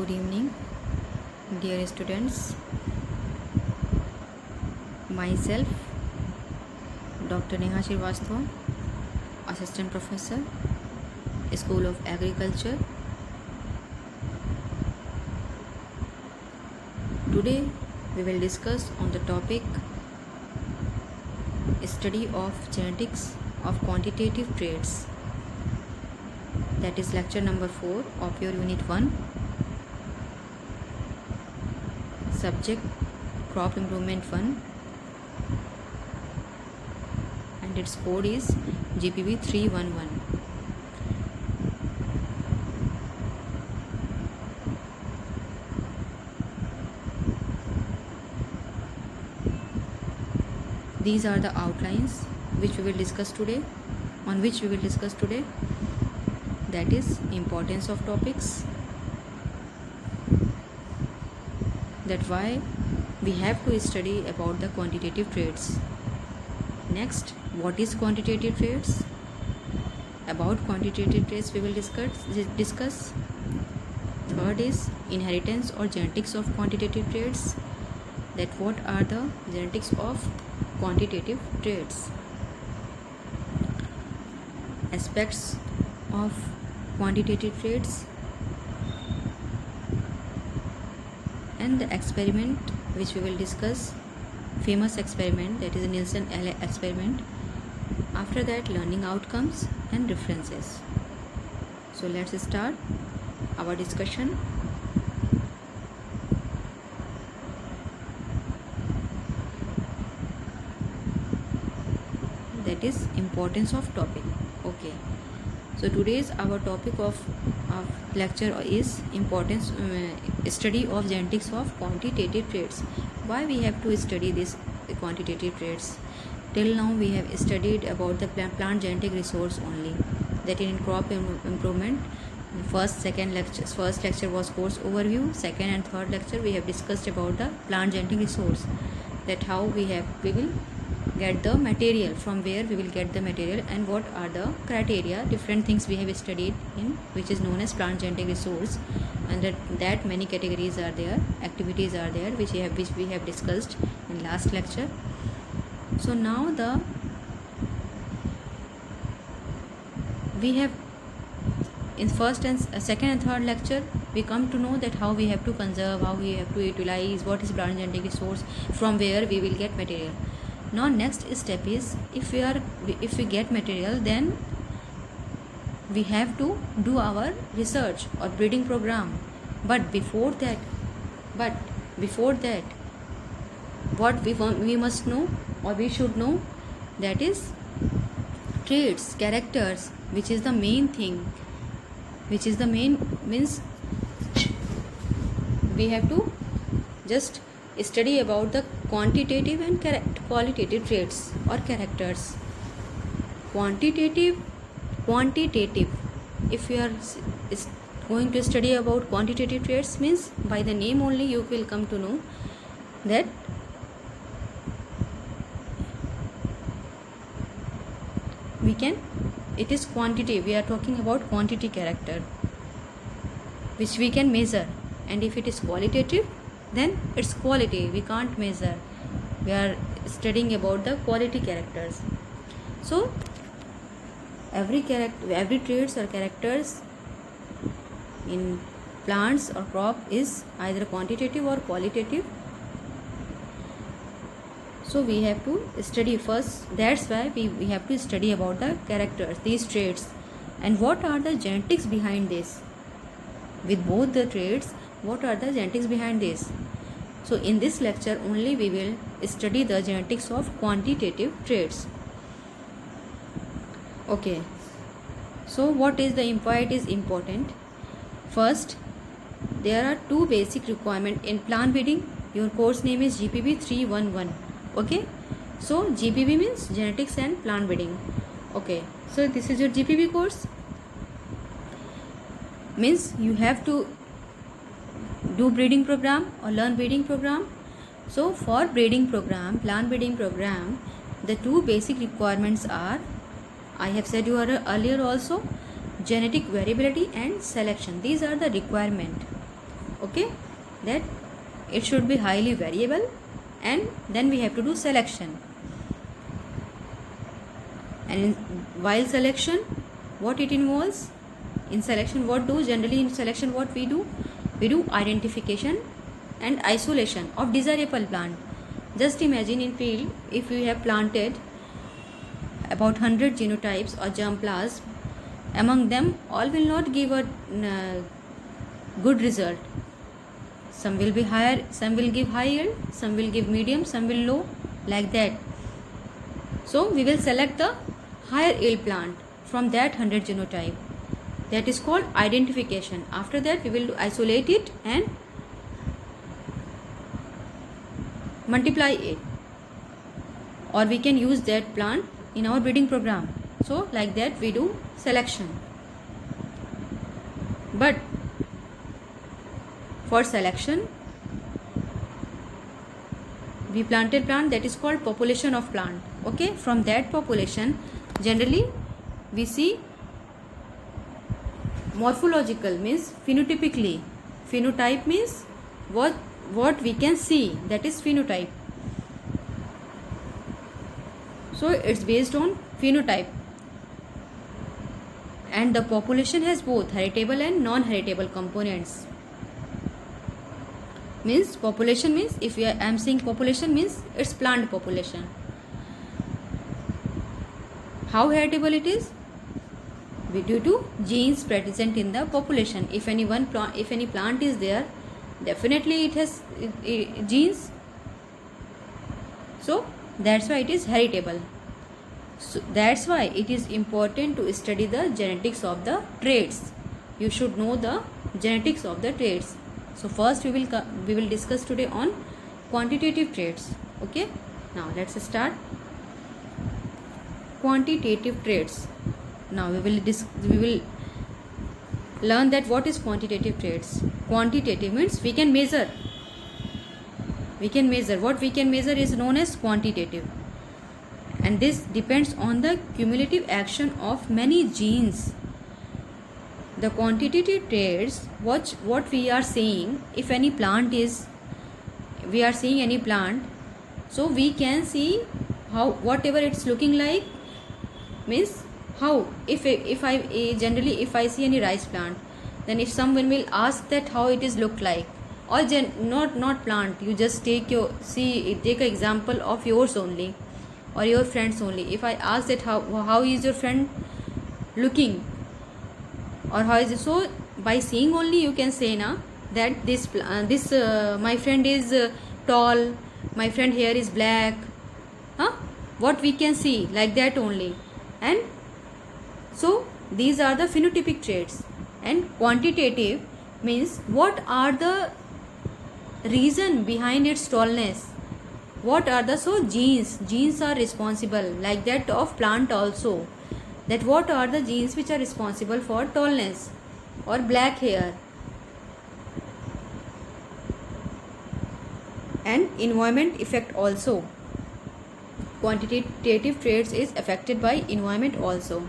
Good evening, dear students. Myself, Dr. Neha Srivastava, Assistant Professor, School of Agriculture. Today, we will discuss on the topic study of genetics of quantitative traits. That is lecture number 4 of your unit 1. Subject crop improvement 1 and its code is GPB 311. These are the outlines which we will discuss today, that is importance of topics, that why we have to study about the quantitative traits. Next, what is quantitative traits? About quantitative traits we will discuss. Third is inheritance or genetics of quantitative traits, that what are the genetics of quantitative traits. Aspects of quantitative traits, and the experiment which we will discuss, famous experiment, that is the Nielsen experiment. After that, learning outcomes and references. So let's start our discussion. That is importance of topic. Okay, so today's our topic of lecture is importance study of genetics of quantitative traits. Why we have to study this quantitative traits? Till now we have studied about the plant genetic resource only, that in crop improvement. First lecture was course overview. Second and third lecture we have discussed about the plant genetic resource, that how we will get the material, from where we will get the material, and what are the criteria, different things we have studied in which is known as plant genetic resource, and that many categories are there, activities are there which we have discussed in last lecture. So now we have in first and second and third lecture we come to know that how we have to conserve, how we have to utilize, what is plant genetic resource, from where we will get material. Now next step is, if we get material, then we have to do our research or breeding program. But before that what we must know or we should know, that is traits, characters, which is the main thing, means we have to just study about the quantitative and qualitative traits or characters. Quantitative, if you are going to study about quantitative traits, means by the name only you will come to know that it is quantity. We are talking about quantity character which we can measure, and if it is qualitative, then it's quality, we can't measure. We are studying about the quality characters. So every traits or characters in plants or crop is either quantitative or qualitative. So we have to study first, that's why we have to study about the characters, these traits, and what are the genetics behind this. With both the traits, what are the genetics behind this? So in this lecture only we will study the genetics of quantitative traits. Okay, so what is important? First, there are two basic requirements in plant breeding. Your course name is GPB 311. Okay, so GPB means genetics and plant breeding. Okay, so this is your GPB course, means you have to do breeding program or learn breeding program. So for breeding program, plant breeding program, the two basic requirements are, I have said you earlier also, genetic variability and selection. These are the requirement. Okay, that it should be highly variable, and then we have to do selection. And while selection, what it involves? In selection, what do generally in selection what we do? We do identification and isolation of desirable plant. Just imagine in field, if we have planted about 100 genotypes or germplasm, among them all will not give a good result. Some will be higher, some will give high yield, some will give medium, some will low, like that. So we will select the higher yield plant from that 100 genotype. That is called identification. After that we will isolate it and multiply it, or we can use that plant in our breeding program. So like that we do selection. But for selection, we planted plant, that is called population of plant. Okay, from that population generally we see morphological, means phenotypically. Phenotype means what we can see, that is phenotype. So it's based on phenotype, and the population has both heritable and non-heritable components. Means population means, if I am saying population means it's plant population. How heritable it is? Due to genes present in the population. If any plant is there, definitely it has genes. So that's why it is heritable. So that's why it is important to study the genetics of the traits. You should know the genetics of the traits. So first we will discuss today on quantitative traits. Okay, now let's start. Quantitative traits. Now we will learn that what is quantitative traits. Quantitative means we can measure. What we can measure is known as quantitative, and this depends on the cumulative action of many genes. The quantitative traits, what we are saying, if any plant is, we are seeing any plant, so we can see how whatever it's looking like, means how, if I generally if I see any rice plant, then if someone will ask that how it is look like, or not plant, you just take an example of yours only or your friends only. If I ask that how is your friend looking, or how is it, so by seeing only you can say na that this my friend is tall, my friend hair is black, what we can see like that only. And so these are the phenotypic traits. And quantitative means what are the reason behind its tallness, what are the, so genes are responsible, like that of plant also, that what are the genes which are responsible for tallness or black hair. And environment effect also. Quantitative traits is affected by environment also,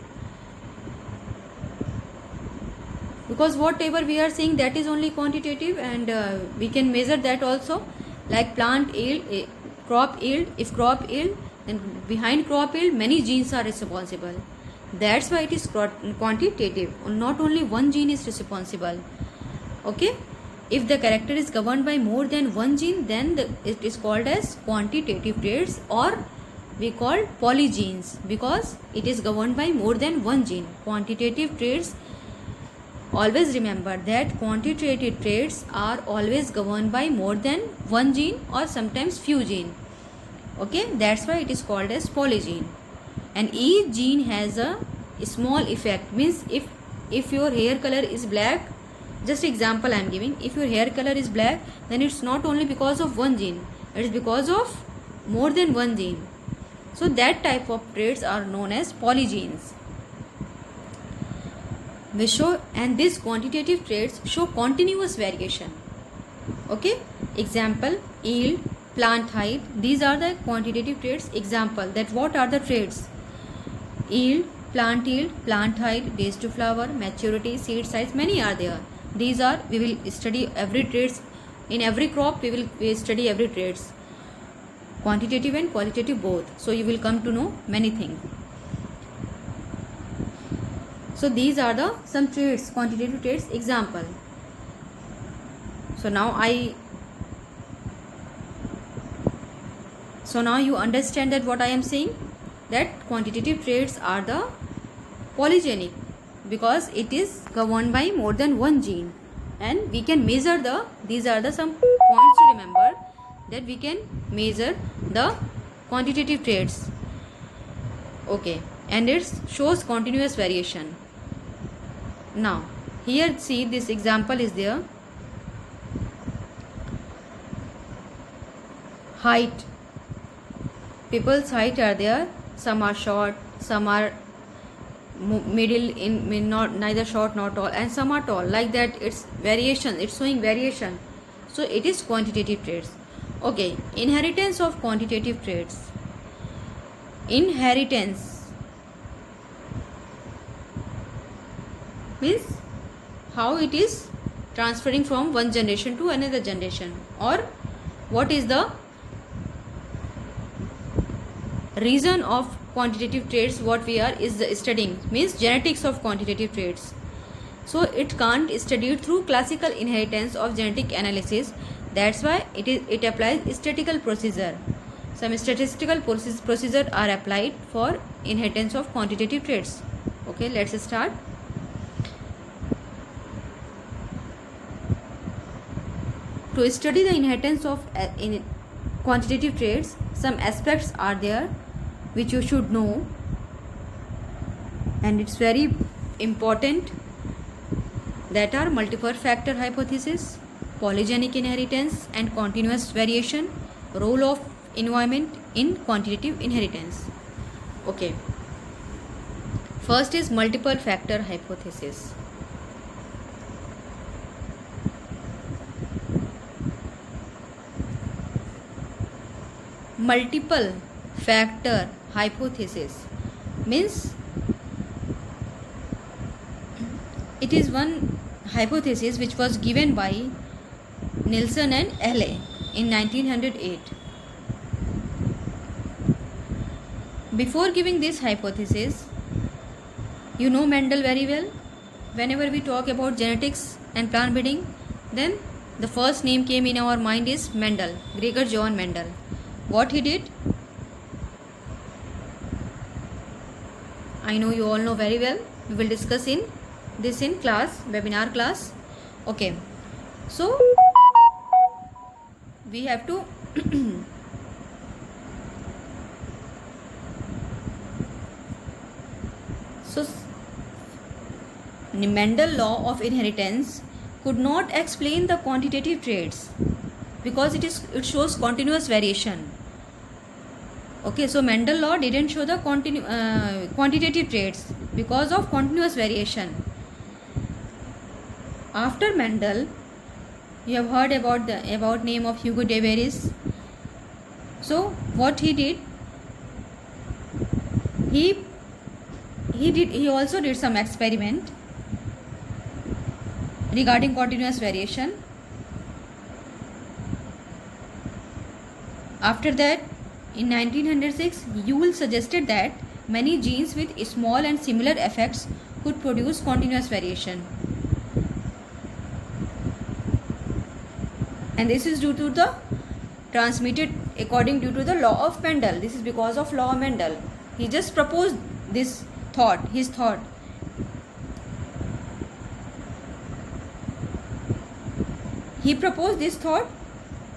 because whatever we are seeing, that is only quantitative, and we can measure that also, like plant yield, crop yield. If crop yield, then behind crop yield many genes are responsible. That's why it is quantitative. Not only one gene is responsible. Okay, if the character is governed by more than one gene, then it is called as quantitative traits, or we call polygenes, because it is governed by more than one gene. Quantitative traits, always remember that quantitative traits are always governed by more than one gene or sometimes few gene. Okay, that's why it is called as polygene. And each gene has a small effect, means if your hair color is black, just example I am giving, if your hair color is black, then it's not only because of one gene, it is because of more than one gene. So that type of traits are known as polygenes. We show, and these quantitative traits show continuous variation. Okay, example, yield, plant height, these are the quantitative traits. Example, that what are the traits? Yield, plant height, days to flower, maturity, seed size, many are there. These are, we will study every traits. In every crop we will study every traits, quantitative and qualitative both. So you will come to know many things. So these are the some traits, quantitative traits. Example. So now you understand that what I am saying, that quantitative traits are the polygenic, because it is governed by more than one gene, and we can measure these are the some points to remember, that we can measure the quantitative traits. Okay, and it shows continuous variation. Now here see, this example is there. Height, people's height are there, some are short, some are middle, in not neither short nor tall, and some are tall, like that. It's variation, it's showing variation. So it is quantitative traits. Okay, inheritance of quantitative traits. Inheritance means how it is transferring from one generation to another generation, or what is the reason of quantitative traits. What we are is studying means genetics of quantitative traits. So it can't study it through classical inheritance of genetic analysis. That's why it applies statistical procedure. Some statistical procedure are applied for inheritance of quantitative traits. Okay, let's start. To study the inheritance of quantitative traits, some aspects are there which you should know, and it's very important, that are multiple factor hypothesis, polygenic inheritance, and continuous variation, role of environment in quantitative inheritance. Okay, first is multiple factor hypothesis. Multiple factor hypothesis means it is one hypothesis which was given by Nielsen and Allais in 1908. Before giving this hypothesis, you know Mendel very well. Whenever we talk about genetics and plant breeding, then the first name came in our mind is Mendel, Gregor Johann Mendel. What he did, I know you all know very well. We will discuss in class, webinar class. Okay, so we have to so Mendel law of inheritance could not explain the quantitative traits because it shows continuous variation. Okay, so Mendel law didn't show the quantitative traits because of continuous variation. After Mendel, you have heard about name of Hugo de Vries. So what he did, he also did some experiment regarding continuous variation. After that, in 1906, Yule suggested that many genes with small and similar effects could produce continuous variation. And this is due to the transmitted due to the law of Mendel. This is because of law of Mendel. He just proposed this thought, his thought. He proposed this thought,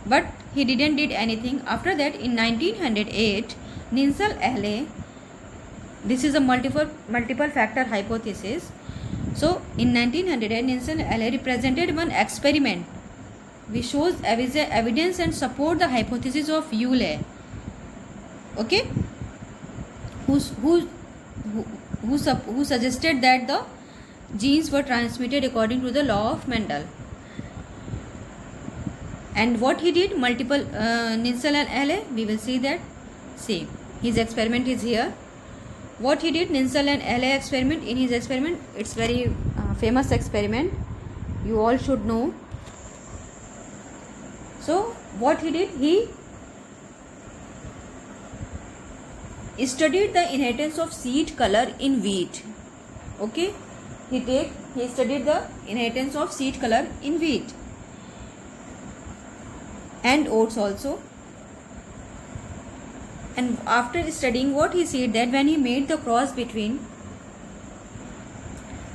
but he didn't did anything. After that, in 1908, Nielsen Allais, this is a multiple factor hypothesis. So in 1908, Nielsen Allais represented one experiment which shows evidence and support the hypothesis of Yule. Okay, who suggested that the genes were transmitted according to the law of Mendel. And what he did, Nielsen and Allais, we will see that. See, his experiment is here. What he did, Nielsen and Allais experiment, in his experiment, it's very famous experiment. you all should know. So what he did, he studied the inheritance of seed color in wheat. Okay, he studied the inheritance of seed color in wheat and oats also. And after studying what he said, that when he made the cross between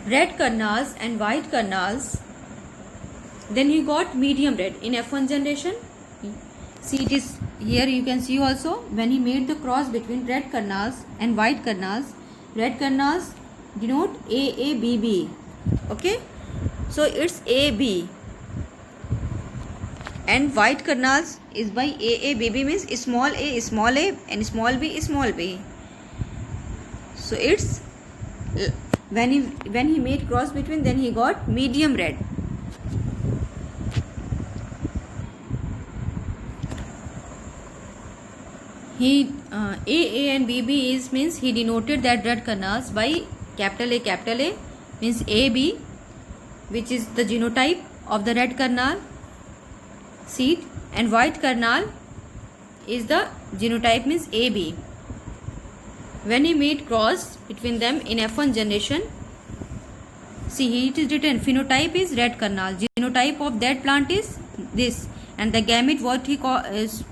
red kernels and white kernels, then he got medium red in F1 generation. See, it is here, you can see also, when he made the cross between red kernels and white kernels, red kernels denote AABB. Okay, so it's AB, and white kernels is by AABB, means small a and small b. So it's when he made cross between, then he got medium red. He AA and BB is, means he denoted that red kernels by capital A means AB, which is the genotype of the red kernel seed, and white kernel is the genotype, means AB. When he made cross between them in F1 generation, see, it is written phenotype is red kernel, genotype of that plant is this, and the gamete what he call is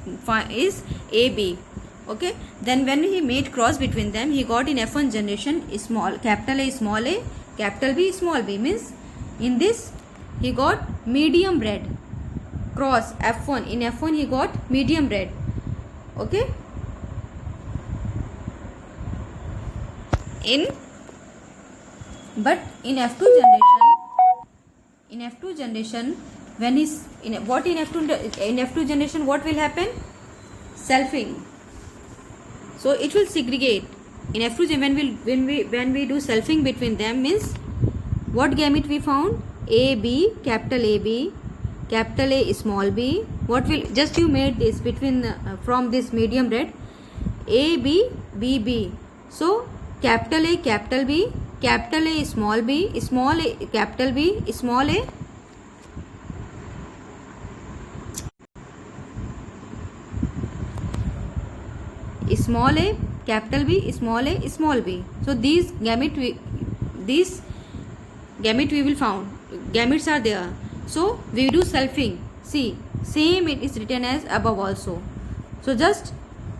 AB. Okay, then when he made cross between them, he got in F1 generation capital A small a, capital B small b, means in this he got medium red cross F1. In F1 he got medium red. Okay, but in F2 generation, when is in F2 generation, what will happen? Selfing. So it will segregate in F2 when we do selfing between them, means what gamete we found? AB, capital AB, capital A small b. What will, just you made this between from this medium red, AB BB. So capital A capital B, capital A small b, small a capital B, small a small a capital B, small a small b. So these gamete we will found, gametes are there. So we do selfing. See, same it is written as above also. So just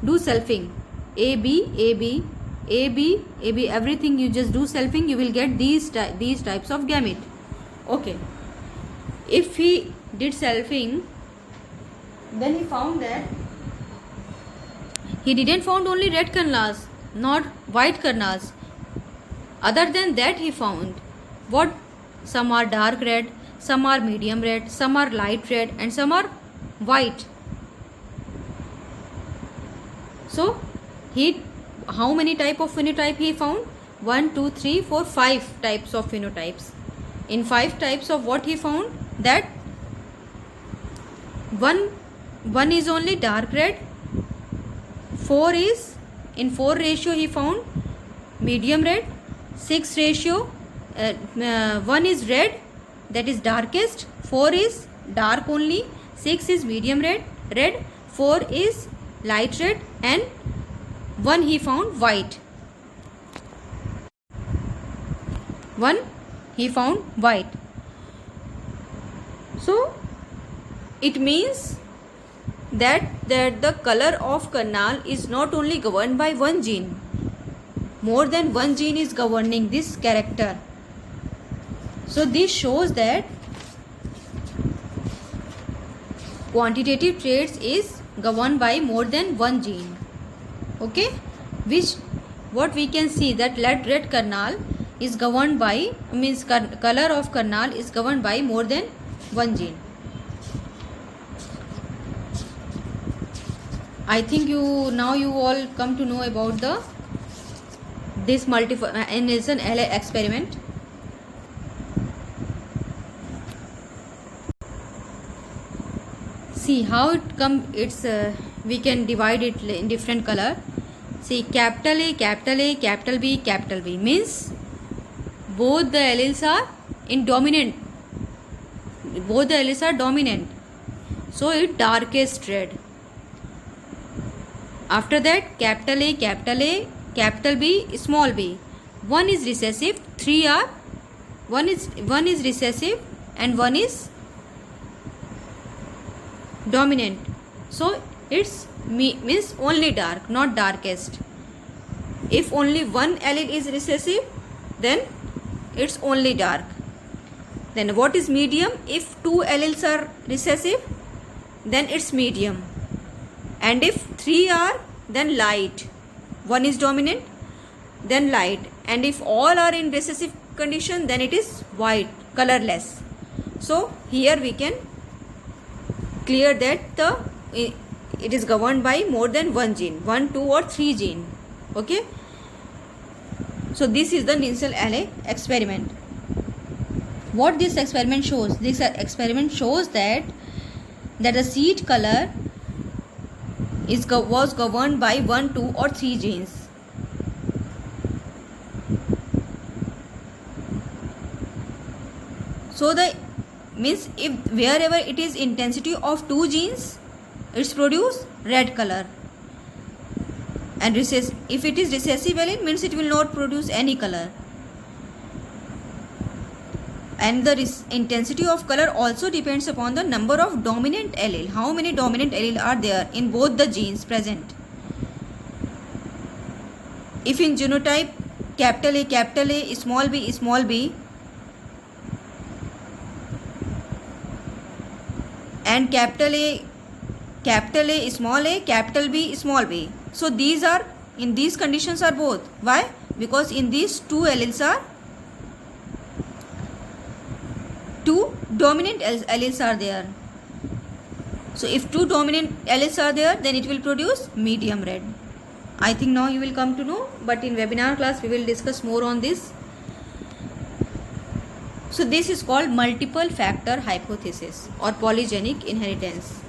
do selfing, AB AB AB AB, everything you just do selfing, you will get these types of gamete. Okay, if he did selfing, then he found that he didn't found only red kernels, not white kernels. Other than that, he found what? Some are dark red, some are medium red, some are light red, and some are white. So how many type of phenotype he found? 1 2 3 4 5 types of phenotypes. In 5 types of what he found, that one is only dark red, 4 is, in 4 ratio he found medium red, 6 ratio 1 is red, that is darkest, 4 is dark only, 6 is medium red, 4 is light red, and 1 he found white. 1 he found white. So it means that the color of kernel is not only governed by one gene, more than one gene is governing this character. So this shows that quantitative traits is governed by more than one gene. Okay, which what we can see that red kernel is governed by, means color of kernel is governed by more than one gene. I think you all come to know about this Nelson experiment. See how it it's we can divide it in different color. See, capital A, capital B means both the alleles are in dominant both the alleles are dominant, so it darkest red. After that, capital A, capital B, small b. One is recessive, three are one is recessive and one is dominant. So it's means only dark, not darkest. If only one allele is recessive, then it's only dark. Then what is medium? If two alleles are recessive, then it's medium. And if three are, then light. One is dominant, then light. And if all are in recessive condition, then it is white, colorless. So here we can clear that it is governed by more than one gene, 1, 2 or 3 gene. Okay. So this is the Nielsen-Allais experiment. What this experiment shows? This experiment shows that the seed color was governed by 1, 2 or 3 genes. So the means if wherever it is intensity of 2 genes, it's produce red color. And if it is recessive allele, means it will not produce any color. And the intensity of color also depends upon the number of dominant allele. How many dominant allele are there in both the genes present? If in genotype capital A, small b, and capital A, small a, capital B, small b. So these are, in these conditions are both. Why? Because in these two alleles are, two dominant alleles are there. So if two dominant alleles are there, then it will produce medium red. I think now you will come to know, but in webinar class we will discuss more on this. So this is called multiple factor hypothesis or polygenic inheritance.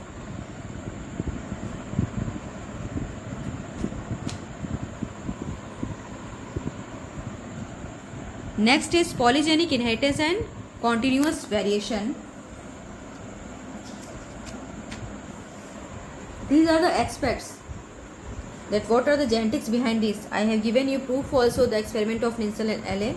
Next is polygenic inheritance and continuous variation. These are the aspects, that what are the genetics behind this. I have given you proof also, the experiment of Nielsen-Allais.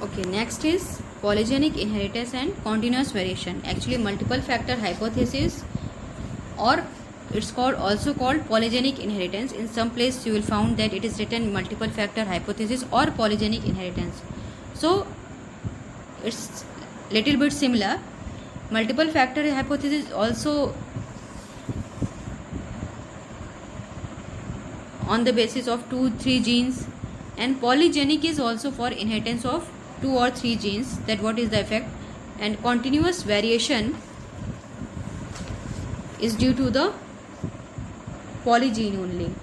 Okay, next is polygenic inheritance and continuous variation. Actually multiple factor hypothesis, or it's also called polygenic inheritance. In some place you will found that it is written multiple factor hypothesis or polygenic inheritance. So it's little bit similar. Multiple factor hypothesis also on the basis of 2-3 genes, and polygenic is also for inheritance of 2 or 3 genes, that what is the effect. And continuous variation is due to the polygene only.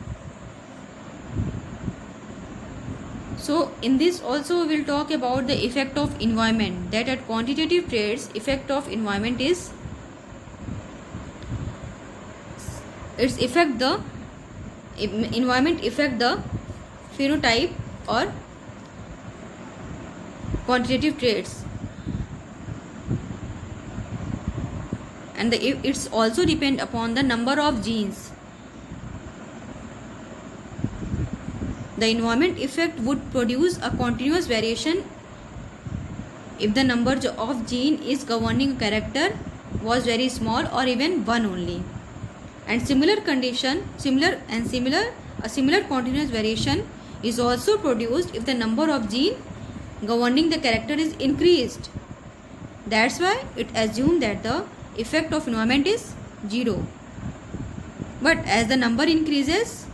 So in this also we will talk about the effect of environment, that at quantitative traits effect of environment is environment affect the phenotype or quantitative traits, and it's also depend upon the number of genes. The environment effect would produce a continuous variation if the number of gene is governing character was very small or even one only. And similar continuous variation is also produced if the number of gene governing the character is increased. That's why it assumed that the effect of environment is 0. But as the number increases,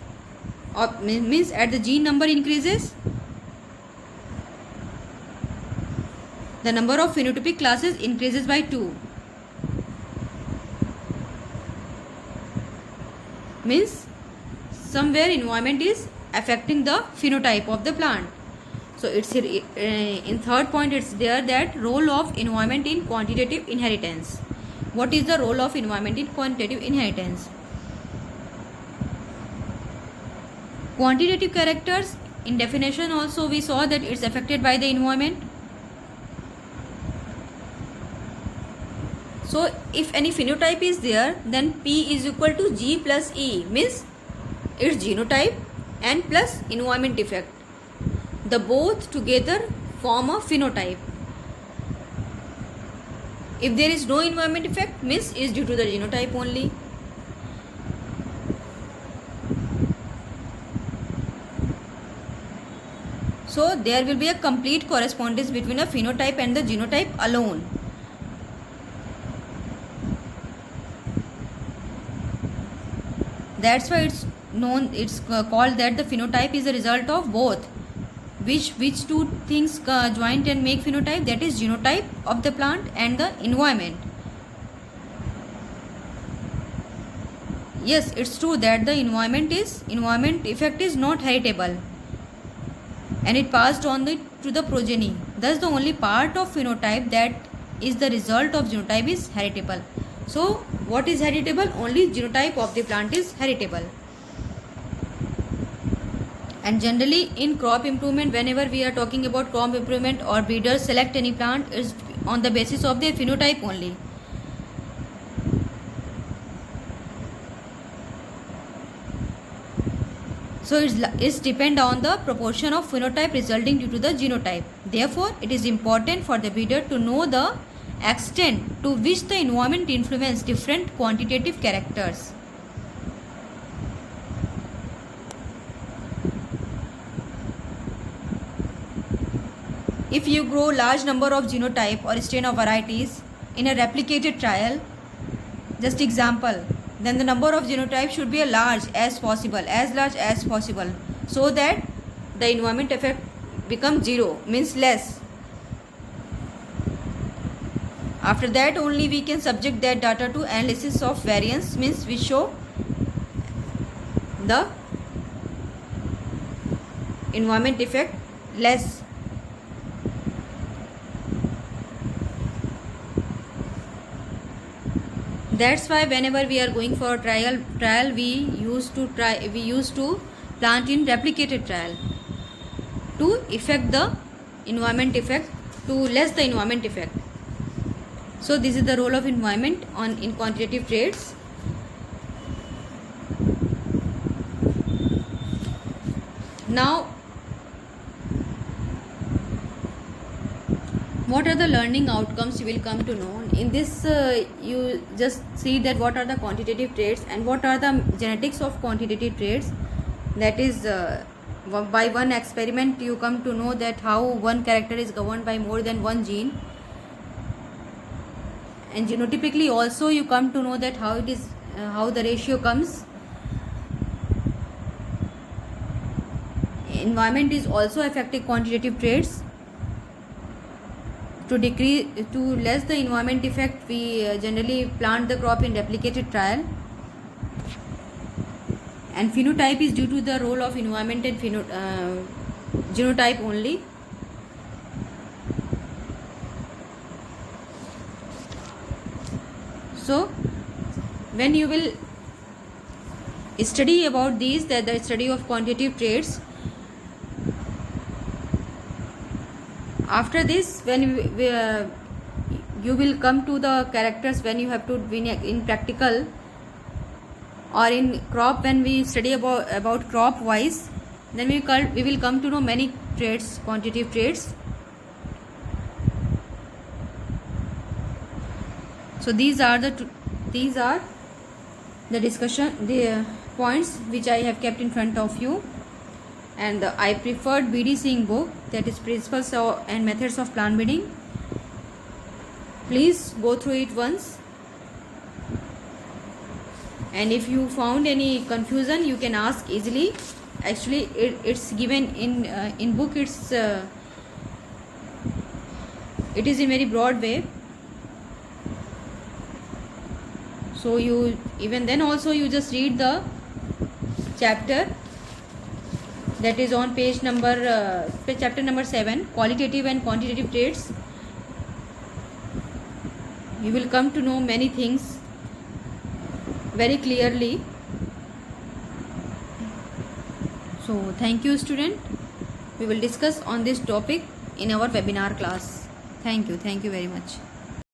or means as the gene number increases, the number of phenotypic classes increases by 2. Means somewhere environment is affecting the phenotype of the plant. So it's in third point it's there, that role of environment in quantitative inheritance. What is the role of environment in quantitative inheritance? Quantitative characters, in definition also we saw that it's affected by the environment. So if any phenotype is there, then P is equal to G plus E, means its genotype and plus environment effect. The both together form a phenotype. If there is no environment effect, means is due to the genotype only. So there will be a complete correspondence between a phenotype and the genotype alone. That's why it's called that the phenotype is a result of both. Which two things joined and make phenotype? That is genotype of the plant and the environment. Yes, it's true that the environment effect is not heritable, and it passed on to the progeny. Thus, the only part of phenotype that is the result of genotype is heritable. So, what is heritable? Only genotype of the plant is heritable. And generally, in crop improvement, whenever we are talking about crop improvement or breeders select any plant, is on the basis of their phenotype only. So it's depend on the proportion of phenotype resulting due to the genotype. Therefore, it is important for the breeder to know the extent to which the environment influence different quantitative characters. If you grow large number of genotype or strain of varieties in a replicated trial, just example, then the number of genotypes should be as large as possible, so that the environment effect becomes zero, means less. After that only we can subject that data to analysis of variance, means we show the environment effect less. That's why whenever we are going for a trial we used to plant in replicated trial to affect the environment effect, to less the environment effect. So this is the role of environment in quantitative traits. Now, what are the learning outcomes you will come to know? In this, you just see that what are the quantitative traits and what are the genetics of quantitative traits. That is, by one experiment you come to know that how one character is governed by more than one gene. And genotypically also you come to know that how it is, how the ratio comes. Environment is also affecting quantitative traits. To less the environment effect, we generally plant the crop in replicated trial. And phenotype is due to the role of environment and genotype only. So when you will study about these, that the study of quantitative traits, after this when you will come to the characters when you have to be in practical or in crop. When we study about crop wise, then we will come to know many traits, quantitative traits. So these are the discussion, the points which I have kept in front of you. And I preferred B.D. Singh book, that is Principles and Methods of Plant Breeding. Please go through it once. And if you found any confusion, you can ask easily. Actually, it's given in book. It is in very broad way. So you even then also you just read the chapter. That is on chapter number 7, qualitative and quantitative traits. You will come to know many things very clearly. So thank you student. We will discuss on this topic in our webinar class. Thank you very much.